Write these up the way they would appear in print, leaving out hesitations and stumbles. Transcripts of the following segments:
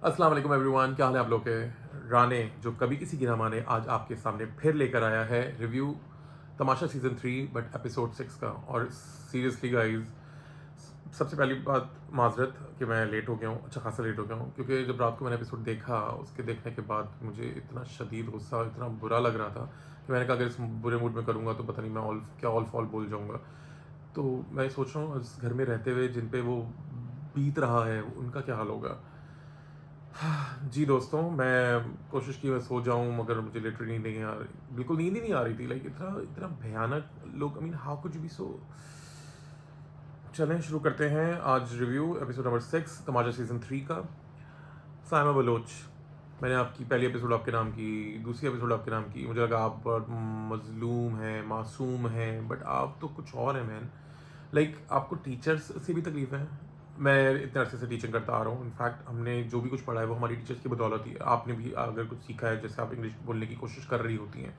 अस्सलाम वालेकुम एवरीवन, क्या हाल है आप लोग के। राने जो कभी किसी की ना माने आज आपके सामने फिर लेकर आया है review Tamasha season 3 but episode 6 का। और सीरियसली गाइस, सबसे पहली बात माजरत कि मैं लेट हो गया हूँ, अच्छा खासा लेट हो गया हूँ, क्योंकि जब रात को मैंने एपिसोड देखा उसके देखने के बाद मुझे इतना शदीद गुस्सा, इतना बुरा लग रहा था कि मैंने कहा अगर इस बुरे मूड में करूँगा तो पता नहीं मैं ऑल फॉल बोल जाऊँगा। तो मैं सोच रहा हूँ इस घर में रहते हुए जिन पे वो बीत रहा है उनका क्या हाल होगा। जी दोस्तों, मैं कोशिश की मैं सो जाऊँ मगर मुझे लिटरली नींद नहीं आ रही, बिल्कुल नींद ही नहीं आ रही थी। लाइक इतना इतना भयानक लोग, I mean how could you be so. चलें शुरू करते हैं आज review episode number 6 Tamasha season 3 का। साइमा बलोच, मैंने आपकी पहली एपिसोड आपके नाम की, दूसरी एपिसोड आपके नाम की, मुझे लगा आप बहुत मजलूम हैं, मासूम हैं, बट आप तो कुछ और हैं मैन। लाइक आपको टीचर्स से भी तकलीफ है। मैं इतने अरसे से टीचिंग करता आ रहा हूँ, इनफैक्ट हमने जो भी कुछ पढ़ा है वो हमारी टीचर्स की बदौलत ही है। आपने भी अगर कुछ सीखा है, जैसे आप इंग्लिश बोलने की कोशिश कर रही होती हैं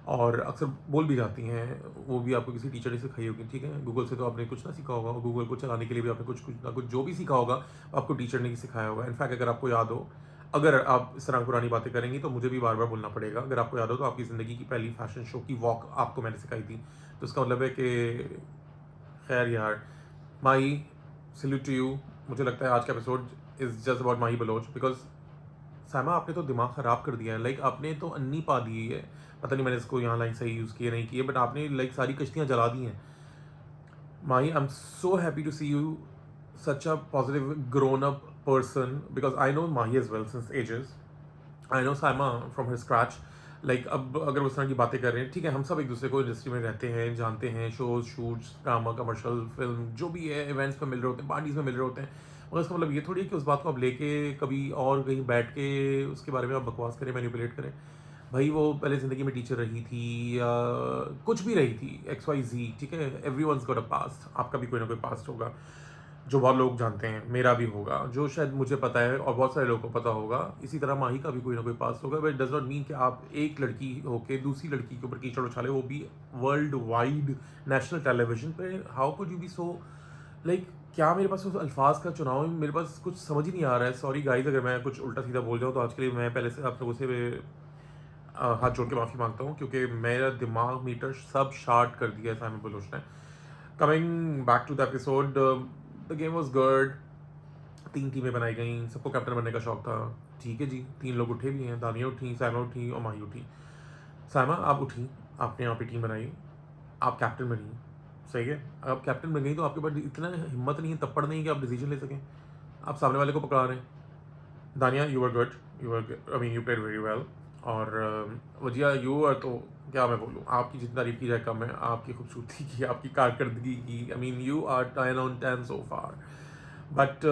और अक्सर बोल भी जाती हैं, वो भी आपको किसी टीचर ने सिखाई होगी। ठीक है, गूगल से तो आपने कुछ ना सीखा होगा, गूगल को चलाने के लिए भी आपने कुछ कुछ ना कुछ जो भी सीखा होगा आपको टीचर ने ही सिखाया होगा। इनफैक्ट अगर आपको याद हो, अगर आप इस तरह पुरानी बातें करेंगी तो मुझे भी बार बार बोलना पड़ेगा। अगर आपको याद हो तो आपकी ज़िंदगी की पहली फैशन शो की वॉक आपको मैंने सिखाई थी, तो इसका मतलब है कि खैर यार, माही सल्यूट टू यू। मुझे लगता है आज का episode is just about Mahi Baloch, because सामा आपने तो दिमाग ख़राब कर दिया है। लाइक आपने तो अन्नी पा दी है। पता नहीं मैंने इसको यहाँ लाइन सही यूज़ की है नहीं की है, बट आपने लाइक सारी कश्तियाँ जला दी हैं। Mahi, I am so happy to see you such a positive grown up person because I know Mahi as well since ages. I know Saima from her scratch. Like अब अगर उस तरह की बातें कर रहे हैं, ठीक है, हम सब एक दूसरे को इंडस्ट्री में रहते हैं, जानते हैं, shows shoots drama commercial film जो भी है, इवेंट्स में मिल रहे होते हैं, पार्टीज में मिल रहे होते हैं, मगर इसका मतलब ये थोड़ी है कि उस बात को आप लेके कभी और कहीं बैठ के उसके बारे में आप बकवास करें, मैनिपुलेट करें। भाई वो पहले ज़िंदगी में टीचर रही थी या कुछ भी रही थी, XYZ, ठीक है, everyone's got a past. आपका भी कोई ना कोई पास्ट होगा जो बहुत लोग जानते हैं, मेरा भी होगा, जो शायद मुझे पता है और बहुत सारे लोगों को पता होगा। इसी तरह माही का भी कोई ना कोई पास्ट होगा, बट डज नॉट मीन कि आप एक लड़की होके दूसरी लड़की के ऊपर कीचड़ उछाले, वो भी वर्ल्ड वाइड नेशनल टेलीविजन पे। How could you be so, like क्या मेरे पास उस अल्फाज का चुनाव है, मेरे पास कुछ समझ ही नहीं आ रहा है। सॉरी गाइज अगर मैं कुछ उल्टा सीधा बोल जाऊँ तो आज के लिए मैं पहले से आप लोगों से हाथ जोड़ के माफ़ी मांगता हूँ, क्योंकि मेरा दिमाग मीटर सब शार्ट कर दिया है साइमन बलोच ने। Coming back to the episode, the game was good. 3 टीमें बनाई गई, सबको कैप्टन बनने का शौक था। ठीक है जी, 3 लोग उठे भी हैं, दानिया उठी, साइमा उठी और माही उठी। साइमा आप उठी, आपने यहाँ पे टीम बनाई, आप कैप्टन बनी, सही है। आप कैप्टन बन गई तो आपके पास इतना हिम्मत नहीं है, तप्पड़ नहीं है कि आप डिसीजन ले सकें। आप सामने वाले को पकड़ा रहे हैं। Dania you are good, you are, I mean you played very well. और वजिया यू आर, तो क्या मैं बोलूँ, आपकी जितनी तारीफ की जाए कम है। आपकी खूबसूरती की, आपकी कारकर्दगी की, I mean you are 10 on 10 so far. But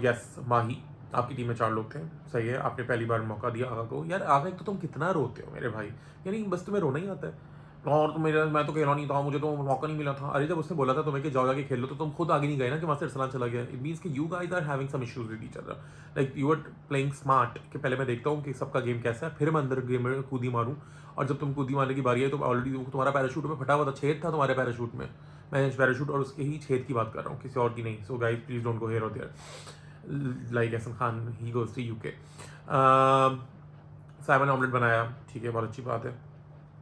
yes Mahi, आपकी टीम में 4 लोग थे, सही है। आपने पहली बार मौका दिया आगा को। यार आगा, एक तो तुम कितना रोते हो मेरे भाई, यानी बस तुम्हें रोना ही आता है। और तो मेरा, मैं तो खेला नहीं था, मुझे तो मौका नहीं मिला था। अरे जब उसने बोला था तुम्हें कि जाओ जाके खेल लो, तो तुम खुद आगे नहीं गए ना कि वहाँ से अरसलान चला गया। इट मीन्स कि you guys are having some issues with each other. Like you are playing smart कि पहले मैं देखता हूँ कि सबका गेम कैसा है, फिर मैं अंदर गेम में कूदी मारूँ। और जब तुम कूदी मारने की बारी है तो ऑलरेडी तुम्हारा पैराशूट में फटा हुआ था, छेद था तुम्हारे पैराशूट में। मैं पैराशूट और उसके ही छेद की बात कर रहा हूँ, किसी और की नहीं। So guys please don't go here और देयर। लाइक एहसन खान ही गोज टू UK। साइमन ने ऑमलेट बनाया, ठीक है, बहुत अच्छी बात है।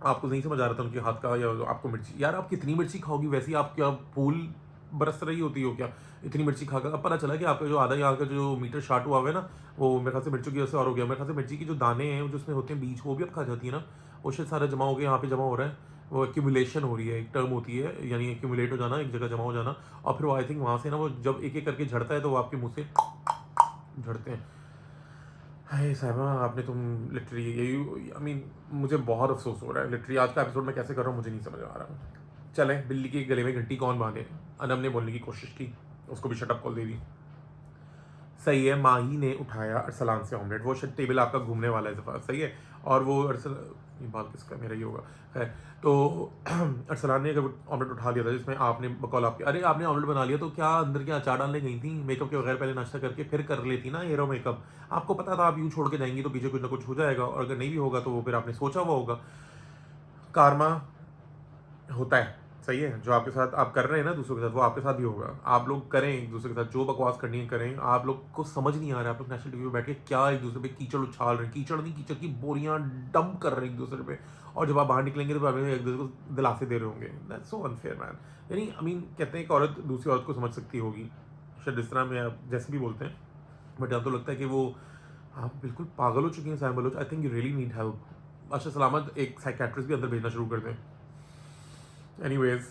आपको नहीं समझ आ रहा था उनके हाथ का, या आपको मिर्ची, यार आप कितनी मिर्ची खाओगी, वैसे ही आप क्या फूल बरस रही होती हो क्या इतनी मिर्ची खाकर। अब पता चला कि आपका जो आधा यहाँ का जो मीटर शार्ट हुआ है ना, वो मेरे ख्याल से मिर्चों की वजह से और हो गया। मेरे ख्याल से मिर्ची की जो दाने हैं जो उसमें होते हैं बीज, वो भी अब खा जाती है ना, वो शायद सारा जमा हो गया, यहाँ पे जमा हो रहा है। वो एक्यूमुलेशन हो रही है, एक टर्म होती है, यानी एक्यूमुलेट हो जाना, एक जगह जमा हो जाना। और फिर वो आई थिंक वहाँ से ना, वो जब एक एक करके झड़ता है तो वो आपके मुँह से झड़ते हैं। हाय साहिबा, आपने तुम लिटरली यही, आई मीन मुझे बहुत अफसोस हो रहा है लिटरली। आज का एपिसोड मैं कैसे कर रहा हूँ मुझे नहीं समझ आ रहा। चले, बिल्ली के गले में घंटी कौन बांधे। अनम ने बोलने की कोशिश की, उसको भी शटअप कॉल दे दी। सही है, माही ने उठाया अरसलान से ऑमलेट। वो शायद टेबल आपका घूमने वाला है दफा, सही है। और वो अरसल, ये बात किसका, मेरा ही होगा, खैर। तो अरसलान ने जब ऑमलेट उठा लिया था, जिसमें आपने बकौल आपके, अरे आपने ऑमलेट बना लिया तो क्या अंदर के अचार डालने गई थी मेकअप के बगैर, पहले नाश्ता करके फिर कर लेती ना हेयर और मेकअप। आपको पता था आप यूँ छोड़ के जाएंगी तो पीछे कुछ ना कुछ हो जाएगा, और अगर नहीं भी होगा तो वो फिर आपने सोचा हुआ होगा। कारमा होता है, सही है, जो आपके साथ आप कर रहे हैं ना दूसरों के साथ, वो आपके साथ भी होगा। आप लोग करें एक दूसरे के साथ, जो बकवास करनी है करें। आप लोग को समझ नहीं आ रहा है, आप लोग नेशनल टीवी पे बैठ के क्या एक दूसरे पे कीचड़ उछाल रहे हैं, कीचड़ नहीं, कीचड़ की बोरियां डंप कर रहे हैं एक दूसरे पे, और जब आप बाहर निकलेंगे तो आप एक दूसरे को दिलासे दे रहे होंगे। That's so unfair man. यानी आई मीन कहते हैं एक औरत दूसरी औरत को समझ सकती होगी, शायद इस तरह में आप जैसे भी बोलते हैं, बट यहाँ तो लगता है कि वो आप बिल्कुल पागल हो चुकी हैं Saim Baloch. I think you really need help. अच्छा सलामत एक साइकेट्रिस्ट भी अंदर भेजना शुरू कर दें। एनीवेज,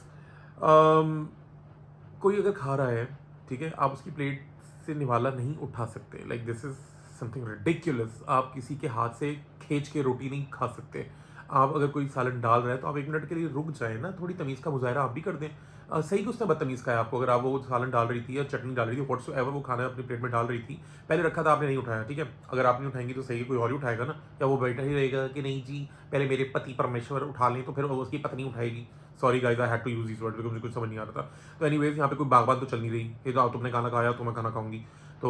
कोई अगर खा रहा है, ठीक है, आप उसकी प्लेट से निवाला नहीं उठा सकते। Like this is something ridiculous. आप किसी के हाथ से खींच के रोटी नहीं खा सकते। आप अगर कोई सालन डाल रहा है तो आप 1 मिनट के लिए रुक जाए ना, थोड़ी तमीज़ का मुजाहरा आप भी कर दें। सही कि उसने बदतमीज़ का है आपको, अगर आप वो सालन डाल रही थी या चटनी डाल रही थी, व्हाट्स एवर वो खाना अपनी प्लेट में डाल रही थी, पहले रखा था आपने नहीं उठाया, ठीक है, अगर आप नहीं उठाएंगी तो सही है, कोई और ही उठाएगा ना, या वो बैठा ही रहेगा कि नहीं जी पहले मेरे पति परमेश्वर उठा लें, तो फिर उसकी पत्नी उठाएगी। Sorry guys, I had to use this word because मुझे कुछ समझ नहीं आ रहा था। तो एनीवेज, यहाँ पे कोई बागबान तो चल नहीं रही, ये तो आप तुमने खाना खाया तो मैं खाना खाऊंगी, तो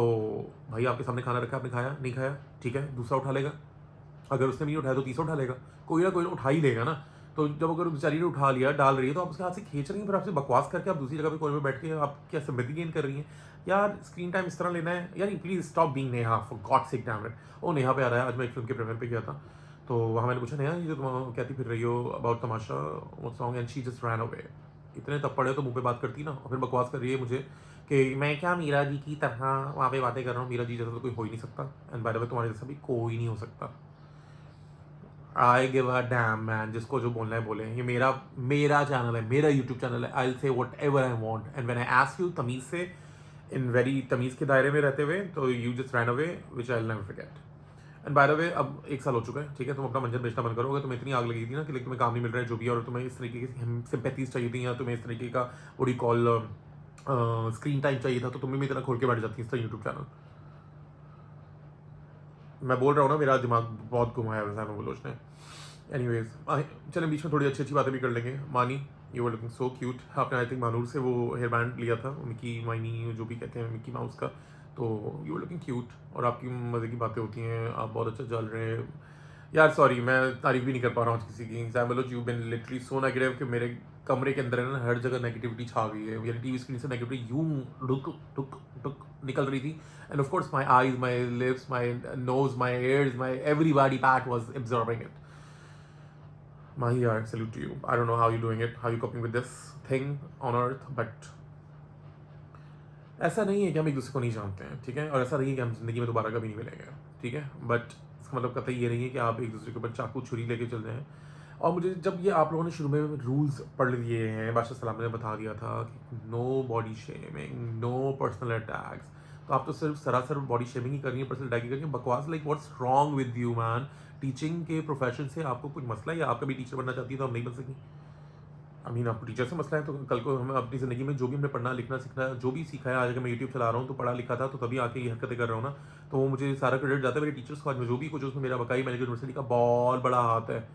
भाई आपके सामने खाना रखा, आपने खाया नहीं खाया, ठीक है, दूसरा उठा लेगा, अगर उसने नहीं उठाया तो तीसरा उठा लेगा, कोई ना कोई उठा ही लेगा ना। तो जब अगर बेचारी ने उठा लिया, डाल रही है, तो आप उसके हाथ से खींच रही हैं, फिर आपसे बकवास करके आप दूसरी जगह पे कोई में बैठ के आप क्या सिम्पैथी गेन कर रही हैं। यार स्क्रीन टाइम इस तरह लेना है यार, please stop being Neha for God sake damn it. ओ नेहा पे आ रहा है, आज मैं एक फिल्म के प्रीमियर पे गया था, तो वहाँ मैंने पूछा नेहा ये जो तुम कहती फिर रही हो अबाउट तमाशा वो song, and she just ran away. इतने तप्पड़ है तो मुंह पे बात करती ना, और फिर बकवास कर रही है मुझे कि मैं क्या मीरा जी की तरह वहाँ पे बातें कर रहा हूँ, मीरा जी जैसा तो कोई हो ही नहीं सकता, एंड बाय द वे तुम्हारे जैसा भी कोई नहीं हो सकता। I give a dam man, जिसको जो बोलना है बोले, ये मेरा मेरा चैनल है, मेरा यूट्यूब चैनल है, I will say what ever I want, and when I ask you तमीज़ से, इन वेरी तमीज़ के दायरे में रहते हुए, तो you just ran away which I will never forget. And by the way, अब 1 साल हो चुका है, ठीक है, तुम अपना मंजर बेचना बंद करोगे, तुम्हें इतनी आग लगी थी ना कि लेकिन तुम्हें काम नहीं मिल रहा है जो भी, और तुम्हें इस तरीके की सिंपैथीज चाहिए थी, या तुम्हें इस तरीके का वोडी कॉल स्क्रीन टाइम चाहिए था, तो तुम्हें भी इतना खोल के बैठ जाती है इसका यूट्यूब चैनल। मैं बोल रहा हूँ ना, मेरा दिमाग बहुत घुमाया वैसा मैं बलोच ने। एनीवेज, चलें बीच में थोड़ी अच्छी अच्छी बातें भी कर लेंगे। मानी, you were looking so cute. आपने आई थिंक मानूर से वो हेयर बैंड लिया था, मिकी माइनी जो भी कहते हैं मिकी माउस का, तो यू वर लुकिंग क्यूट, और आपकी मज़े की बातें होती हैं, आप बहुत अच्छा चल रहे हैं यार। सॉरी मैं तारीफ भी नहीं कर पा रहा हूँ किसी की। Saim Baloch, you been literally so negative कि मेरे कमरे के अंदर है ना हर जगह नेगेटिविटी छा गई है, यानी टीवी स्क्रीन से नेगेटिविटी यूं डुक डुक डुक निकल रही थी, and of course my eyes, my lips, my nose, my ears, my everybody part was absorbing it. Mahi yaar, salute to you. I don't know how you're doing it, how you coping with this thing on earth, but ऐसा नहीं है कि हम एक दूसरे को नहीं जानते हैं, ठीक है, और ऐसा नहीं है कि हम जिंदगी में दोबारा कभी नहीं मिलेंगे, ठीक है, बट इसका मतलब कतई ये नहीं है कि आप एक दूसरे के ऊपर चाकू छुरी लेके चल रहे हैं। और मुझे जब ये आप लोगों ने शुरू में रूल्स पढ़ लिए हैं, बादशाह सलाम ने बता दिया था कि no body shaming, no personal attacks, तो आप तो सिर्फ सरासर बॉडी शेमिंग ही कर रही है, पर्सनल अटैक ही कर रही है, बकवास। Like what's wrong with you man? Teaching के प्रोफेशन से आपको कुछ मसला है, या आप कभी टीचर बनना चाहती है तो हम नहीं बन सकी? आई मीन आपको टीचर से मसला है, तो कल को हमें अपनी ज़िंदगी में जो भी हमने पढ़ना लिखना सीखना जो भी सीखा है, आज अगर मैं यूट्यूब चला रहा हूँ तो पढ़ा लिखा था, तो तभी आके ये हरकतें कर रहा हूँ ना, तो वो मुझे सारा क्रेडिट जाता है मेरे टीचर्स को। आज मैं जो भी कुछ उसमें मेरा बकाई मैनेजर यूनिवर्सिटी का बहुत बड़ा हाथ है,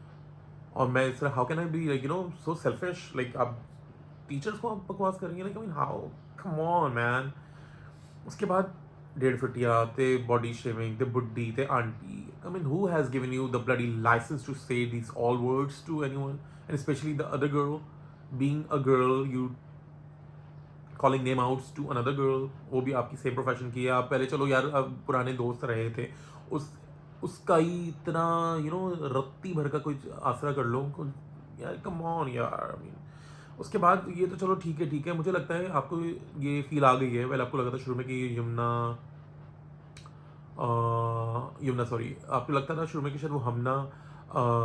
और मैं इस तरह how can I be like you know so selfish, like आप टीचर्स को आप बकवास कर रही हैं, like I mean how, come on man. उसके बाद 1.5 ते बॉडी शेमिंग, ते बुड्ढी, ते aunty, I mean who has given you the bloody licence to say these all words to anyone, and specially the other girl, being a girl, you calling name outs to another girl, वो भी आपकी same profession की है। आप पहले चलो यार अब पुराने दोस्त रहे थे, उसका ही इतना यू नो रत्ती भर का कोई आसरा कर लो यार, कम ऑन यार। आई मीन उसके बाद ये तो चलो ठीक है, मुझे लगता है आपको ये फील आ गई है। वेल आपको लगा था शुरू में कि यमुना सॉरी, आपको लगता था शुरू में कि शायद वो हमना,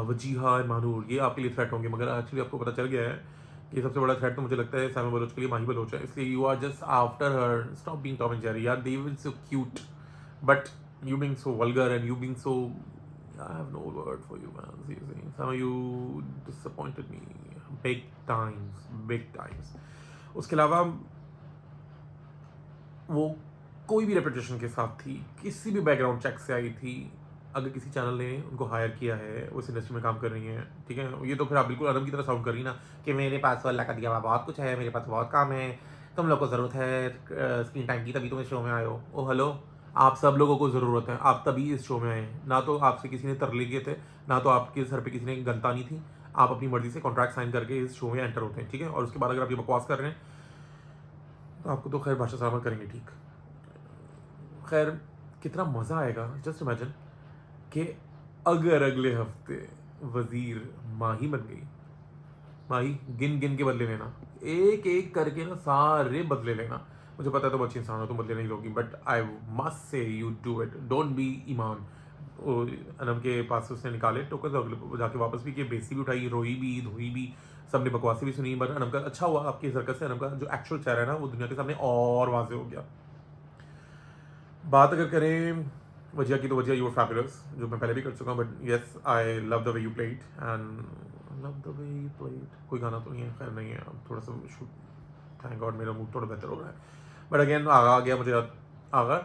वजीहा, मानूर ये आपके लिए थ्रेट होंगे, मगर एक्चुअली आपको पता चल गया है कि सबसे बड़ा थ्रेट तो मुझे लगता है साइमा बलोच के लिए माही बलोच है। इसलिए you are just after her, stop being Tom and Jerry यार, they will so cute, but you being so vulgar and you being so, I have no word for you man, seriously some of you disappointed me big times. उसके अलावा वो कोई भी reputation के साथ थी, किसी भी बैकग्राउंड चेक से आई थी, अगर किसी चैनल ने उनको हायर किया है, उस इंडस्ट्री में काम कर रही हैं, ठीक है, ये तो फिर आप बिल्कुल अदम की तरह साउंड कर रही ना कि मेरे पास अल्लाह का दिया हुआ बहुत कुछ है, मेरे पास बहुत काम है, तुम लोग को ज़रूरत है स्क्रीन टाइम की, तभी तुम इस शो में आए हो। ओ हेलो, आप सब लोगों को ज़रूरत है, आप तभी इस शो में आए, ना तो आपसे किसी ने तरले किए थे, ना तो आपके सर पे किसी ने गनतानी थी, आप अपनी मर्जी से कॉन्ट्रैक्ट साइन करके इस शो में एंटर होते हैं, ठीक है। और उसके बाद अगर आप ये बकवास कर रहे हैं तो आपको तो खैर भाषा सलामत करेंगे, ठीक। खैर कितना मज़ा आएगा, जस्ट इमेजिन कि अगर अगले हफ्ते वजीर माही बन गई। माही गिन गिन के बदले लेना, एक एक करके ना सारे बदले लेना। मुझे पता है तुम अच्छी इंसान हो, तुम बदले नहीं लोगी, but I must say you do it, don't be Iman. Anam के पास उसने निकाले टोकन, जाके वापस भी किए, बेसी भी उठाई, रोई भी, धोई भी, सबने बकवासी भी सुनी। बट अनम का अच्छा हुआ आपकी सर्कस से अनम का जो एक्चुअल चेहरा है ना वो दुनिया के सामने और वाजे हो गया। बात अगर करें वजिया की तो वजिया यू वर फैबुलस, जो मैं पहले भी कर चुका हूँ, but yes I love the way you played and love the way you played. कोई गाना तो नहीं है, खैर नहीं है, अब थोड़ा सा थैंक गॉड मेरा मूड थोड़ा बेहतर हो रहा है। बट अगेन आ गया मुझे आगा,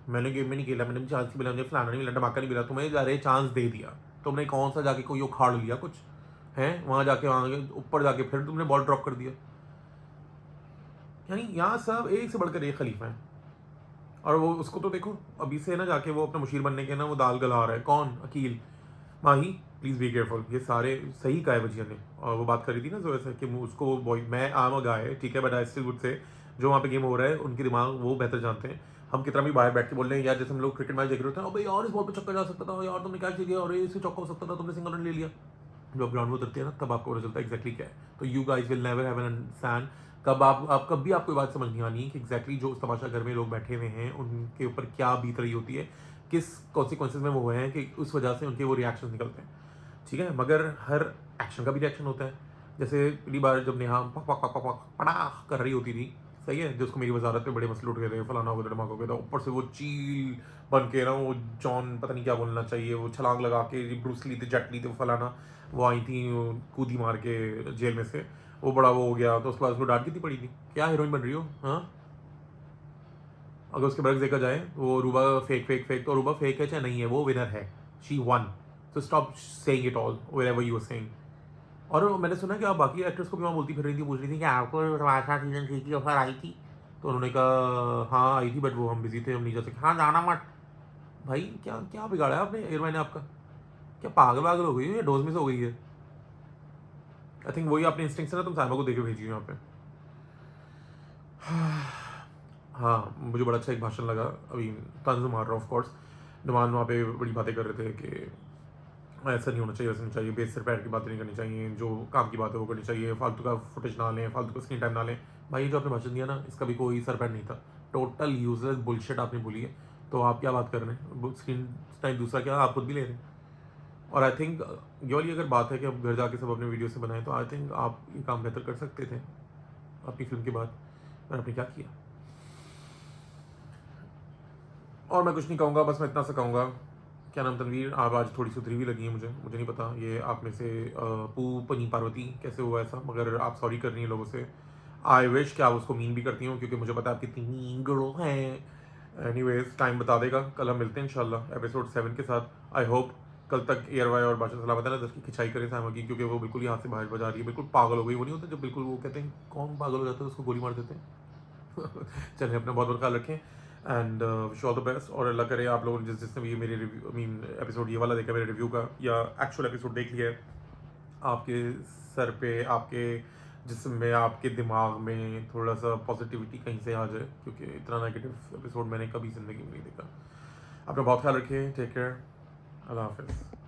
मैंने गेम में नहीं खेला, मैंने चांस नहीं मिला, मुझे फलाना नहीं मिला, धमाका नहीं मिला, तुम्हें अरे चांस दे दिया, तुमने कौन सा जाके कोई उखाड़ लिया कुछ है वहाँ जाके, वहाँ ऊपर जाके फिर तुमने बॉल ड्रॉप कर दिया। यानी यहाँ सब एक से बढ़कर एक खलीफा है। और वो उसको तो देखो अभी से ना जाके वो अपना मुशीर बनने के ना वो दाल गला रहा है, कौन, अकील। माही प्लीज़ बी केयरफुल, ये सारे सही कहा है वजिया ने। और वो बात करी थी ना जो ऐसा कि उसको बॉय मैं आम अ गाय, ठीक है, but I still would say जो वहाँ पे गेम हो रहा है उनके दिमाग वो बेहतर जानते हैं। हम कितना भी बाहर बैठ के बोल रहे हैं यार, जैसे हम लोग क्रिकेट मैच देख रहे होते हैं, अबे यार इस बॉल पे छक्का जा सकता था यार, तुमने क्या किया, और इसे चौका हो सकता था, तुमने सिंगल रन ले लिया। जब ग्राउंड में उतरते हैं ना तब आपको पता चलता है एग्जैक्टली क्या है। तो you guys will never have an understand कब आप कभी आपको बात समझ नहीं आनी कि एग्जैक्टली जो उस तमाशा घर में लोग बैठे हुए हैं उनके ऊपर क्या बीत रही होती है, किस कॉन्सिक्वेंसेज में वो हुए हैं कि उस वजह से उनके वो रिएक्शन निकलते हैं, ठीक है। मगर हर एक्शन का भी रिएक्शन होता है। जैसे पहली बार जब नेहा पक पक पक पक पड़ाख कर रही होती थी, सही है, जो उसको मेरी वजारत पे बड़े मसले उठ गए थे, फलाना हो गया धमाका हो गया था, ऊपर से वो चील बन के ना वो जॉन पता नहीं क्या बोलना चाहिए, वो छलांग लगा के ब्रूस ली थे, जट ली थे, फलाना वो आई थी कूदी मार के जेल में से, वो बड़ा वो हो गया। तो उसके बाद उसको डांट कितनी पड़ी थी, क्या हीरोइन बन रही हो, हाँ। अगर उसके बरक्स देखा जाए वो रूबा फेक फेक फेक, तो रूबा फेक है चाहे नहीं है, वो विनर है, शी वन। तो stop saying it all wherever you are saying. और मैंने सुना कि आप बाकी एक्टर्स को भी वहाँ बोलती फिर रही थी, पूछ रही थी कि आपको तमाशा सीजन 3 की ऑफर आई थी, तो उन्होंने कहा हाँ आई थी, बट वो हम बिजी थे, हम नहीं जा सके। हाँ जाना मत भाई, क्या क्या बिगाड़ा है आपने एयरमैन ने आपका, क्या पागल वागल हो गई है या डोज मिस हो गई है। आई थिंक वही आपने इंस्टिंक्ट से ना तुम साइमा को देके भेजी यहाँ पे। हाँ मुझे बड़ा अच्छा एक भाषण लगा, अभी तंज मार रहा हूँ ऑफकोर्स। नुमान वहाँ पे बड़ी बातें कर रहे थे कि ऐसा नहीं होना चाहिए, वैसा नहीं चाहिए, बेस सिर पैर की बातें नहीं करनी चाहिए, जो काम की बात है वो करनी चाहिए, फालतू का फुटेज ना लें, फालतू का स्क्रीन टाइम ना लें। भाई जो आपने भाषण दिया ना इसका भी कोई सर पैर नहीं था, टोटल यूजलेस बुलशिट आपने बोली है। तो आप क्या बात कर रहे हैं, स्क्रीन टाइम दूसरा क्या आप खुद भी ले रहे हैं। और आई थिंक ये वाली अगर बात है कि अब घर जाके सब अपने वीडियो से बनाए, तो आई थिंक आप ये काम बेहतर कर सकते थे अपनी फिल्म के बाद, पर आपने क्या किया। और मैं कुछ नहीं कहूँगा, बस मैं इतना सा कहूँगा, क्या नाम तनवीर, आप आज थोड़ी सी उतरी हुई लगी है मुझे नहीं पता ये आप में से पू पनी पार्वती कैसे हुआ ऐसा, मगर आप सॉरी कर रही हैं लोगों से। आई विश कि आप उसको मीन भी करती हूँ, क्योंकि मुझे पता है आप कितनी मीन गर्ल हैं। एनीवेज टाइम बता देगा, कल हम मिलते हैं इंशाल्लाह एपिसोड 7 के साथ। आई होप कल तक एयर वाई और बादशाह सलामत है ना दस की खिंचाई करें सामा की, क्योंकि वो बिल्कुल यहाँ से बाहर बजा रही है, बिल्कुल पागल हो गई। वो नहीं होता जब बिल्कुल वो कहते हैं कौन पागल हो जाता है उसको गोली मार देते हैं। चलिए अपना बहुत बहुत ख्याल रखें and wish all the best. और अल्लाह करे आप लोगों ने जिसने भी मेरे रिव्यू एपिसोड ये वाला देखा मेरे रिव्यू का या एक्चुअल एपिसोड देख लिया है, आपके सर पे, आपके जिस्म में, आपके दिमाग में थोड़ा सा पॉजिटिविटी कहीं से आ जाए, क्योंकि इतना नेगेटिव एपिसोड मैंने कभी ज़िंदगी में नहीं देखा। अपना बहुत ख्याल रखिए, टेक केयर, अल्लाह हाफिज़।